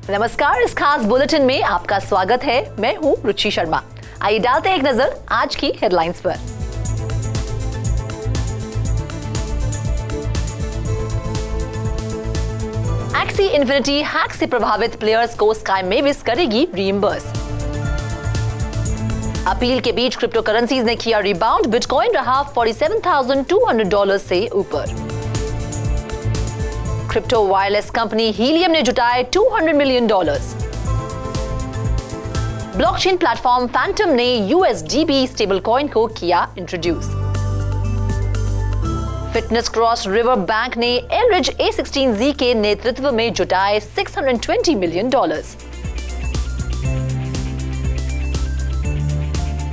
नमस्कार, इस खास बुलेटिन में आपका स्वागत है। मैं हूं रुचि शर्मा। आइए डालते हैं एक नजर आज की हेडलाइंस पर। एक्सी इन्फिनिटी हैक से प्रभावित प्लेयर्स को स्काई मेविस करेगी रीइंबर्स। अपील के बीच क्रिप्टो करेंसीज ने किया रिबाउंड, बिटकॉइन रहा $47,200 से ऊपर। क्रिप्टो वायरलेस कंपनी हीलियम ने जुटाए $200 मिलियन। ब्लॉकचेन प्लेटफॉर्म फैंटम ने USDB स्टेबल कॉइन को किया introduce. Fitness Cross River Bank ने एलरिज A16Z के नेतृत्व में जुटाए $620 million.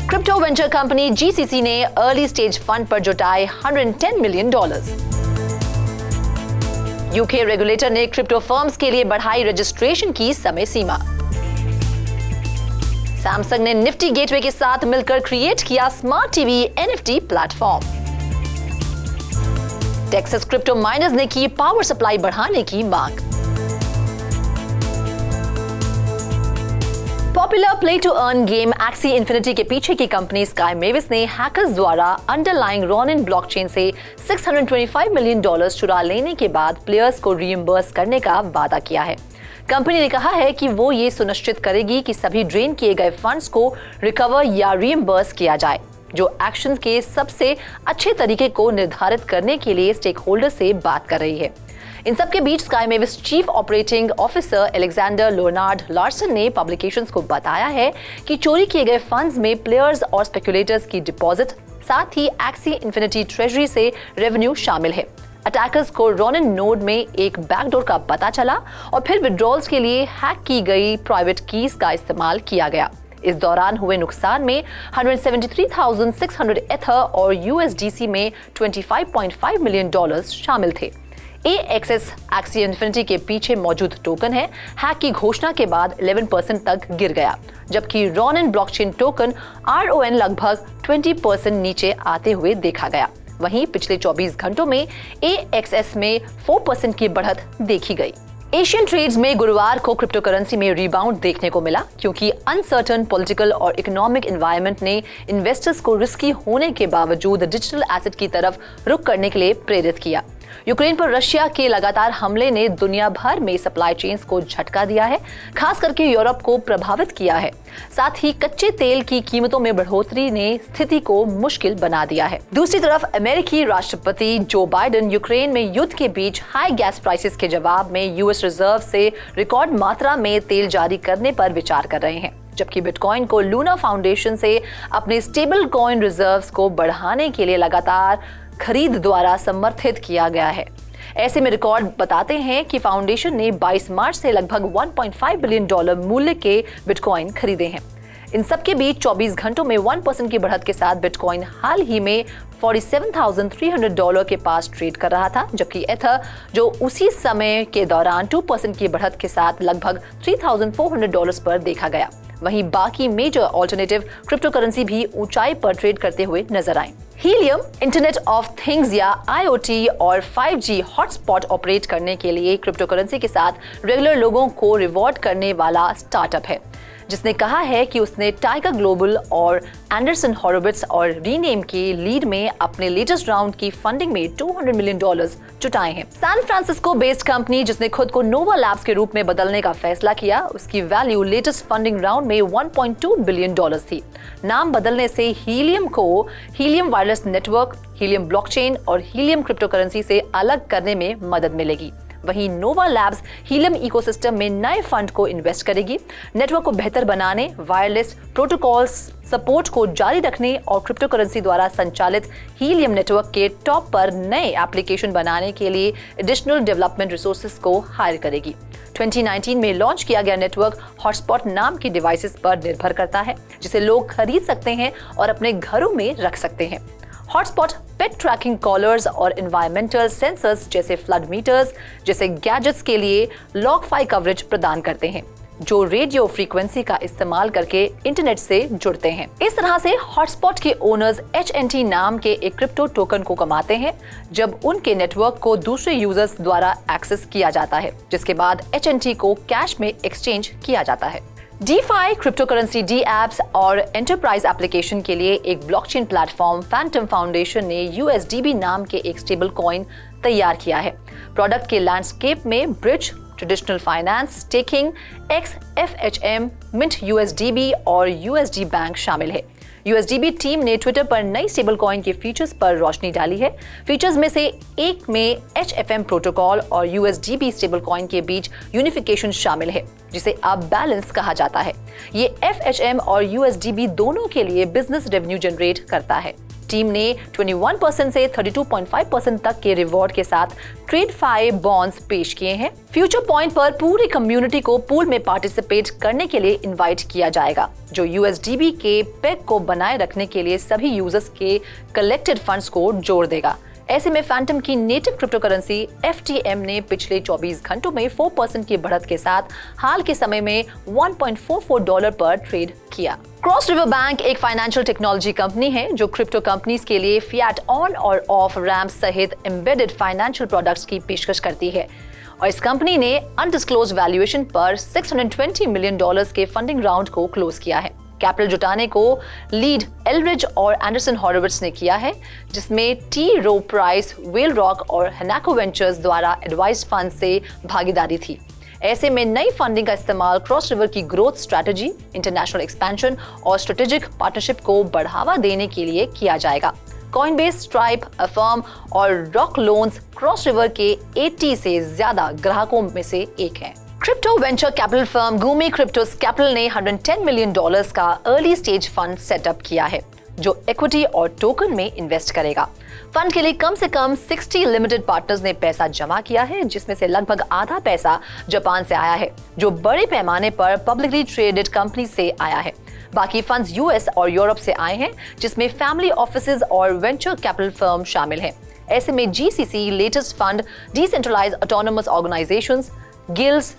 Crypto venture company GCC ने अर्ली स्टेज फंड पर जुटाए $110 मिलियन। यूके रेगुलेटर ने क्रिप्टो फर्म्स के लिए बढ़ाई रजिस्ट्रेशन की समय सीमा। सैमसंग ने निफ्टी गेटवे के साथ मिलकर क्रिएट किया smart TV NFT platform. Texas crypto miners ने की पावर सप्लाई बढ़ाने की मांग। Popular play to earn game Axie Infinity के पीछे की कंपनी स्काई मेविस ने हैकर्स द्वारा अंडरलाइंग रॉनिन ब्लॉकचेन से $625 मिलियन चुरा लेने के बाद प्लेयर्स को रीइंबर्स करने का वादा किया है। कंपनी ने कहा है कि वो ये सुनिश्चित करेगी कि सभी ड्रेन किए गए फंड्स को रिकवर या रीइंबर्स किया जाए, जो एक्शन के सबसे अच्छे तरीके को निर्धारित करने के लिए स्टेक होल्डर से बात कर रही है। इन सबके बीच Sky Mavis chief operating officer Alexander Leonard Larsen ने पब्लिकेशंस को बताया है कि चोरी किए गए फंड्स में प्लेयर्स और स्पेकुलेटर्स की डिपॉजिट, साथ ही एक्सी इन्फिनिटी ट्रेजरी से रेवेन्यू शामिल है। अटैकर्स को रॉनिन नोड में एक बैकडोर का पता चला और फिर विड्रॉल्स के लिए हैक की गई प्राइवेट कीज का इस्तेमाल किया गया। इस दौरान हुए नुकसान में 173,600 एथर और USDC में $25.5 मिलियन शामिल थे। AXS एक्सी इन्फिनिटी के पीछे मौजूद टोकन है। हैक की घोषणा के बाद 11% तक गिर गया, जबकि रॉनिन ब्लॉकचेन टोकन RON लगभग 20% नीचे आते हुए देखा गया। वहीं पिछले 24 घंटों में AXS में 4% की बढ़त देखी गई। एशियन ट्रेड्स में गुरुवार को क्रिप्टो करेंसी में रिबाउंड देखने को मिला, क्योंकि अनसर्टन पॉलिटिकल और इकोनॉमिक एनवायरनमेंट ने इन्वेस्टर्स को रिस्की होने के बावजूद डिजिटल एसेट की तरफ रुख करने के लिए प्रेरित किया। यूक्रेन पर रशिया के लगातार हमले ने दुनिया भर में सप्लाई चेन्स को झटका दिया है, खास करके यूरोप को प्रभावित किया है। साथ ही कच्चे तेल की कीमतों में बढ़ोतरी ने स्थिति को मुश्किल बना दिया है। दूसरी तरफ अमेरिकी राष्ट्रपति जो बाइडेन यूक्रेन में युद्ध के बीच हाई गैस प्राइसेस के जवाब में US रिजर्व से रिकॉर्ड मात्रा में तेल जारी करने पर विचार कर रहे हैं, जबकि बिटकॉइन को लूना फाउंडेशन से अपने स्टेबल कॉइन रिजर्व्स को बढ़ाने के लिए लगातार खरीद द्वारा समर्थित किया गया है। ऐसे में रिकॉर्ड बताते हैं कि फाउंडेशन ने 22 मार्च से लगभग $1.5 बिलियन मूल्य के बिटकॉइन खरीदे हैं। इन सबके बीच 24 घंटों में 1% की बढ़त के साथ बिटकॉइन हाल ही में $47,300 के पास ट्रेड कर रहा था, जबकि एथर जो उसी समय के दौरान 2% की बढ़त के साथ लगभग $3,400 पर देखा गया। वहीं बाकी मेजर ऑल्टरनेटिव क्रिप्टो करेंसी भी ऊंचाई पर ट्रेड करते हुए नजर आए। हीलियम इंटरनेट ऑफ थिंग्स या IoT और 5G हॉटस्पॉट ऑपरेट करने के लिए क्रिप्टो करेंसी के साथ रेगुलर लोगों को रिवॉर्ड करने वाला स्टार्टअप है, जिसने कहा है कि उसने टाइगर ग्लोबल और एंडरसन हॉरोविट्ज और रीनेम के लीड में अपने लेटेस्ट राउंड की फंडिंग में $200 मिलियन जुटाए हैं। सैन फ्रांसिस्को बेस्ड कंपनी जिसने खुद को नोवा लैब्स के रूप में बदलने का फैसला किया, उसकी वैल्यू लेटेस्ट फंडिंग राउंड में $1.2 बिलियन थी। नाम बदलने से हीलियम को helium wireless network, helium blockchain और हीलियम क्रिप्टो करेंसी से अलग करने में मदद मिलेगी। वहीं नोवा लैब्स हीलियम इकोसिस्टम में नए फंड को इन्वेस्ट करेगी। नेटवर्क को बेहतर बनाने, वायरलेस प्रोटोकॉल्स सपोर्ट को जारी रखने और क्रिप्टो करेंसी द्वारा संचालित हीलियम नेटवर्क के टॉप पर नए एप्लीकेशन बनाने के लिए एडिशनल डेवलपमेंट रिसोर्सेज को हायर करेगी। 2019 में लॉन्च किया गया नेटवर्क हॉटस्पॉट नाम की डिवाइसेस पर निर्भर करता है, जिसे लोग खरीद सकते हैं और अपने घरों में रख सकते हैं। हॉटस्पॉट पेट ट्रैकिंग कॉलर्स और एनवायरमेंटल सेंसर्स जैसे फ्लड मीटर्स जैसे गैजेट्स के लिए लॉग फाइल कवरेज प्रदान करते हैं। जो रेडियो फ्रीक्वेंसी का इस्तेमाल करके इंटरनेट से जुड़ते हैं। इस तरह से हॉटस्पॉट के ओनर्स HNT नाम के एक क्रिप्टो टोकन को कमाते हैं जब उनके नेटवर्क को दूसरे यूजर्स द्वारा एक्सेस किया जाता है, जिसके बाद HNT को कैश में एक्सचेंज किया जाता है। DeFi, क्रिप्टो करेंसी D-Apps और एंटरप्राइज एप्लीकेशन के लिए एक ब्लॉकचेन प्लेटफॉर्म फैंटम फाउंडेशन ने USDB नाम के एक स्टेबल कॉइन तैयार किया है। प्रोडक्ट के लैंडस्केप में bridge, traditional finance, staking, XFHM, mint USDB और USD बैंक शामिल है। USDB टीम ने ट्विटर पर नई स्टेबल कॉइन के फीचर्स पर रोशनी डाली है। फीचर्स में से एक में HFM प्रोटोकॉल और USDB स्टेबल कॉइन के बीच यूनिफिकेशन शामिल है, जिसे अब बैलेंस कहा जाता है। ये FHM और USDB दोनों के लिए बिजनेस रेवेन्यू जनरेट करता है। टीम ने 21% से 32.5% तक के रिवॉर्ड के साथ TradeFi बॉन्ड्स पेश किए हैं। फ्यूचर पॉइंट पर पूरी कम्युनिटी को पूल में पार्टिसिपेट करने के लिए इनवाइट किया जाएगा, जो USDB के पेग को बनाए रखने के लिए सभी यूजर्स के कलेक्टेड फंड्स को जोड़ देगा। ऐसे में फैंटम की नेटिव क्रिप्टो करेंसी FTM ने पिछले 24 घंटों में 4% की बढ़त के साथ हाल के समय में $1.44 पर ट्रेड किया। क्रॉस रिवर बैंक एक फाइनेंशियल टेक्नोलॉजी कंपनी है जो क्रिप्टो कंपनीज के लिए फिएट ऑन और ऑफ रैम्प सहित एम्बेडेड फाइनेंशियल प्रोडक्ट्स की पेशकश करती है, और इस कंपनी ने अनडिस्क्लोज वैल्यूएशन पर $620 मिलियन के फंडिंग राउंड को क्लोज किया है। कैपिटल जुटाने को लीड एलरिज और एंडरसन हॉरोविट्ज ने किया है, जिसमें T. Rowe Price, Whale Rock और हैनाको वेंचर्स द्वारा एडवाइज फंड से भागीदारी थी। ऐसे में नई फंडिंग का इस्तेमाल क्रॉस रिवर की ग्रोथ स्ट्रेटजी, इंटरनेशनल एक्सपेंशन और स्ट्रेटेजिक पार्टनरशिप को बढ़ावा देने के लिए किया जाएगा। कॉइनबेस, स्ट्राइप, अफर्म और रॉक लोन्स क्रॉस रिवर के 80 से ज्यादा ग्राहकों में से एक हैं। Crypto venture capital firm Gumi Cryptos Capital ने $110 मिलियन का अर्ली स्टेज फंड सेटअप किया है, जो इक्विटी और टोकन में इन्वेस्ट करेगा। फंड के लिए कम से कम 60 लिमिटेड पार्टनर्स ने पैसा जमा किया है, जिसमें से लगभग आधा पैसा जापान से आया है, जो बड़े पैमाने पर पब्लिकली ट्रेडेड कंपनी से आया है। बाकी फंड्स US और यूरोप से आए हैं, जिसमें फैमिली ऑफिसेज और वेंचर कैपिटल फर्म शामिल हैं। ऐसे में GCC latest fund decentralised autonomous organisations, guilds,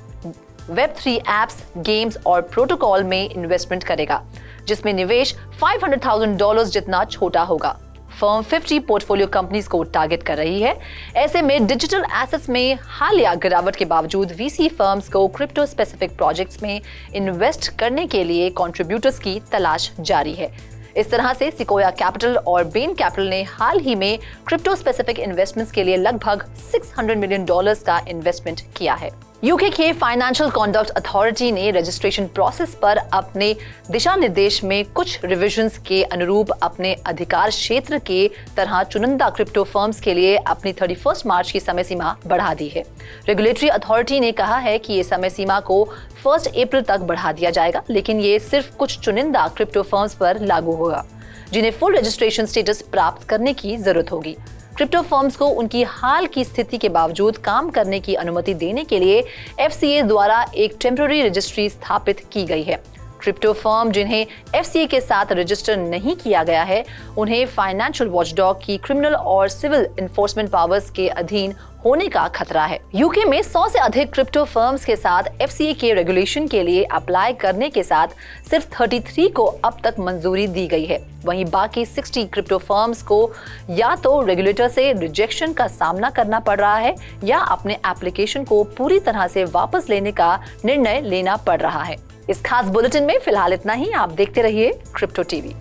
Web3 apps, games और प्रोटोकॉल में इन्वेस्टमेंट करेगा, जिसमें निवेश $500,000 जितना छोटा होगा। फर्म 50 पोर्टफोलियो कंपनीज को टारगेट कर रही है। ऐसे में डिजिटल एसेट्स में हालिया गिरावट के बावजूद VC फर्म्स को क्रिप्टो स्पेसिफिक प्रोजेक्ट्स में इन्वेस्ट करने के लिए कंट्रीब्यूटर्स की तलाश जारी है। इस तरह से सिकोया कैपिटल और बेन कैपिटल ने हाल ही में क्रिप्टो स्पेसिफिक इन्वेस्टमेंट्स के लिए लगभग $600 मिलियन का इन्वेस्टमेंट किया है। यूके के फाइनेंशियल कंडक्ट अथॉरिटी ने रजिस्ट्रेशन प्रोसेस पर अपने दिशा निर्देश में कुछ रिविजन्स के अनुरूप अपने अधिकार क्षेत्र के तरह चुनिंदा क्रिप्टो फर्म्स के लिए अपनी 31 मार्च की समय सीमा बढ़ा दी है। रेगुलेटरी अथॉरिटी ने कहा है कि ये समय सीमा को 1 अप्रैल तक बढ़ा दिया जाएगा, लेकिन ये सिर्फ कुछ चुनिंदा क्रिप्टो फर्म्स पर लागू होगा, जिन्हें फुल रजिस्ट्रेशन स्टेटस प्राप्त करने की जरूरत होगी। क्रिप्टो फर्म्स को उनकी हाल की स्थिति के बावजूद काम करने की अनुमति देने के लिए FCA द्वारा एक टेम्पररी रजिस्ट्री स्थापित की गई है। क्रिप्टो फर्म जिन्हें FCA के साथ रजिस्टर नहीं किया गया है, उन्हें फाइनेंशियल वॉचडॉग की क्रिमिनल और सिविल इन्फोर्समेंट पावर्स के अधीन होने का खतरा है। यूके में 100 से अधिक क्रिप्टो फर्म्स के साथ FCA के रेगुलेशन के लिए अप्लाई करने के साथ सिर्फ 33 को अब तक मंजूरी दी गई है। वहीं बाकी 60 क्रिप्टो फर्म्स को या तो रेगुलेटर से रिजेक्शन का सामना करना पड़ रहा है या अपने एप्लीकेशन को पूरी तरह से वापस लेने का निर्णय लेना पड़ रहा है। इस खास बुलेटिन में फिलहाल इतना ही। आप देखते रहिए क्रिप्टो टीवी।